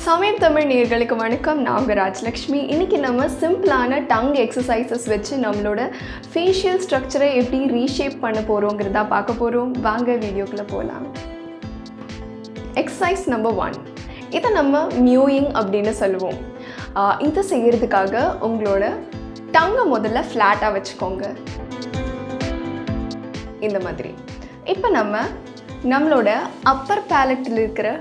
சமயம் தமிழ் நேயர்களுக்கு வணக்கம். நான் உங்கள் ராஜலக்ஷ்மி. இன்றைக்கி நம்ம சிம்பிளான டங் எக்ஸசைசஸ் வச்சு நம்மளோட ஃபேஷியல் ஸ்ட்ரக்சரை எப்படி ரீஷேப் பண்ண போகிறோங்கிறதா பார்க்க போகிறோம். வாங்க வீடியோக்குள்ளே போகலாம். எக்ஸசைஸ் நம்பர் 1, இதை நம்ம மியூயிங் அப்படின்னு சொல்லுவோம். இதை செய்கிறதுக்காக உங்களோட டங்கை முதல்ல ஃப்ளாட்டாக வச்சுக்கோங்க, இந்த மாதிரி. இப்போ நம்மளோட அப்பர் பேலட்டில் இருக்கிற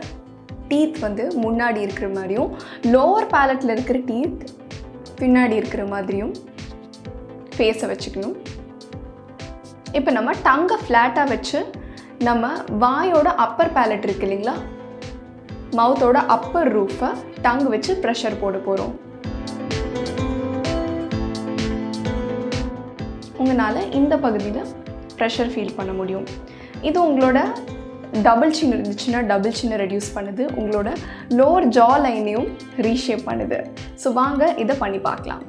டீத் முன்னாடி இருக்கிற மாதிரியும் லோவர் பேலட்டில் இருக்கிற டீத் பின்னாடி இருக்கிற மாதிரியும் ஃபேஸை வச்சுக்கணும். இப்போ நம்ம டங்கை ஃப்ளாட்டாக வச்சு நம்ம வாயோட அப்பர் பேலட் இருக்கு இல்லைங்களா, மவுத்தோட அப்பர் ரூஃபை டங் வச்சு ப்ரெஷர் போட போகிறோம். உங்களால் இந்த பகுதியில் ப்ரெஷர் ஃபீல் பண்ண முடியும். இது உங்களோட டபுள் சின் இருந்துச்சுன்னா டபுள் சின்னை ரெடியூஸ் பண்ணுது, உங்களோட லோவர் ஜா லைனையும் ரீஷேப் பண்ணுது. ஸோ வாங்க இதை பண்ணி பார்க்கலாம்.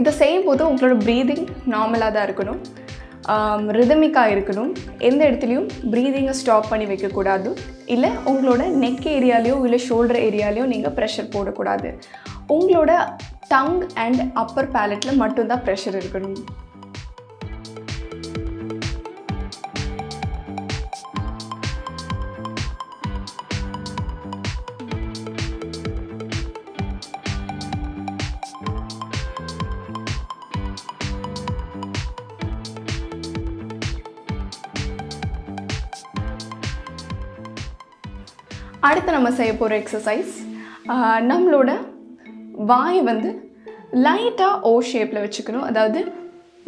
இதை செய்யும்போது உங்களோட ப்ரீதிங் நார்மலாக தான் இருக்கணும், ரிதமிக்காக இருக்கணும். எந்த இடத்துலையும் ப்ரீதிங்கை ஸ்டாப் பண்ணி வைக்கக்கூடாது. இல்லை உங்களோட நெக் ஏரியாலையோ இல்லை ஷோல்டர் ஏரியாலையோ நீங்கள் ப்ரெஷர் போடக்கூடாது. உங்களோட டங் அண்ட் அப்பர் பேலட்டில் மட்டும்தான் ப்ரெஷர் இருக்கணும். அடுத்து நம்ம செய்ய போகிற எக்ஸசைஸ், நம்மளோட வாய் லைட்டாக ஓ ஷேப்பில் வச்சுக்கணும். அதாவது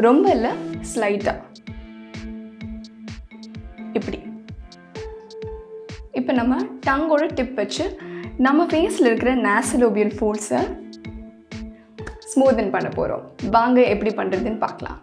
ரொம்ப இல்லை, ஸ்லைட்டாக இப்படி. இப்போ நம்ம டங்கோட டிப் வச்சு நம்ம ஃபேஸில் இருக்கிற நாசலோபியல் ஃபோல்ட்ஸை ஸ்மூதன் பண்ண போகிறோம். வாங்க எப்படி பண்ணுறதுன்னு பார்க்கலாம்.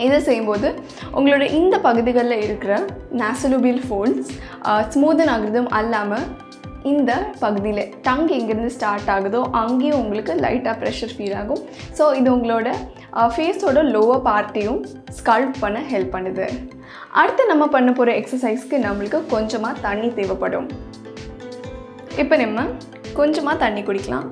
இதை செய்யும்போது உங்களோட இந்த பகுதிகளில் இருக்கிற நாசலோபியல் ஃபோல்ட்ஸ் ஸ்மூதன் ஆகுறதும் அல்லாமல் இந்த பகுதியில் டங் எங்கேருந்து ஸ்டார்ட் ஆகுதோ அங்கேயும் உங்களுக்கு லைட்டாக ப்ரெஷர் ஃபீல் ஆகும். ஸோ இது உங்களோட ஃபேஸோட லோவர் பார்ட்டையும் ஸ்கல்ப் பண்ண ஹெல்ப் பண்ணுது. அடுத்து நம்ம பண்ண போகிற எக்ஸசைஸ்க்கு நம்மளுக்கு கொஞ்சமாக தண்ணி தேவைப்படும். இப்போ நம்ம கொஞ்சமாக தண்ணி குடிக்கலாம்.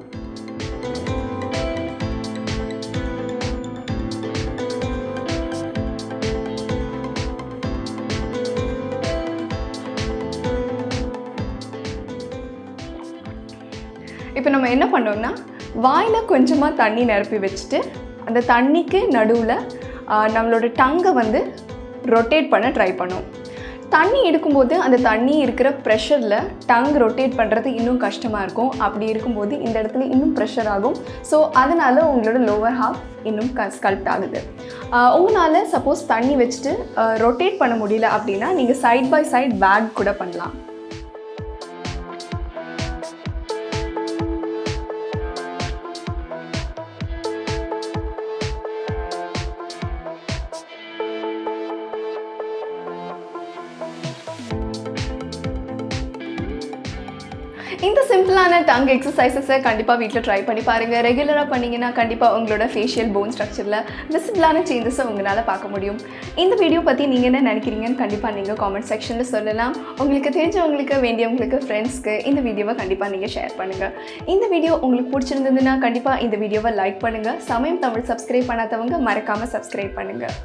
இப்போ நம்ம என்ன பண்ணோம்னா, வாயில் கொஞ்சமாக தண்ணி நிரப்பி வச்சுட்டு அந்த தண்ணிக்கு நடுவில் நம்மளோட டங்கை ரொட்டேட் பண்ண ட்ரை பண்ணோம். தண்ணி எடுக்கும்போது அந்த தண்ணி இருக்கிற ப்ரெஷரில் டங் ரொட்டேட் பண்ணுறது இன்னும் கஷ்டமாக இருக்கும். அப்படி இருக்கும்போது இந்த இடத்துல இன்னும் ப்ரெஷர் ஆகும். ஸோ அதனால் உங்களோட லோவர் ஹாஃப் இன்னும் ஸ்கல்ப்ட் ஆகுது. உங்களால் சப்போஸ் தண்ணி வச்சுட்டு ரொட்டேட் பண்ண முடியல அப்படின்னா நீங்கள் சைட் பை சைட் பேக் கூட பண்ணலாம். இந்த சிம்பிளான டங் எக்ஸசைசஸை கண்டிப்பாக வீட்டில் ட்ரை பண்ணி பாருங்கள். ரெகுலராக பண்ணிங்கன்னா கண்டிப்பாக உங்களோட ஃபேஷியல் போன் ஸ்ட்ரக்சரில் விசிபிளான சேஞ்சஸை உங்களால் பார்க்க முடியும். இந்த வீடியோ பற்றி நீங்கள் என்ன நினைக்கிறீங்கன்னு கண்டிப்பாக நீங்கள் காமெண்ட் செக்ஷனில் சொல்லலாம். உங்களுக்கு தெரிஞ்சவங்களுக்கு, வேண்டியவங்களுக்கு, ஃப்ரெண்ட்ஸ்க்கு இந்த வீடியோவை கண்டிப்பாக நீங்கள் ஷேர் பண்ணுங்கள். இந்த வீடியோ உங்களுக்கு பிடிச்சிருந்ததுன்னா கண்டிப்பாக இந்த வீடியோவை லைக் பண்ணுங்கள். சமயம் தமிழ் சப்ஸ்கிரைப் பண்ணாதவங்க மறக்காமல் சப்ஸ்கிரைப் பண்ணுங்கள்.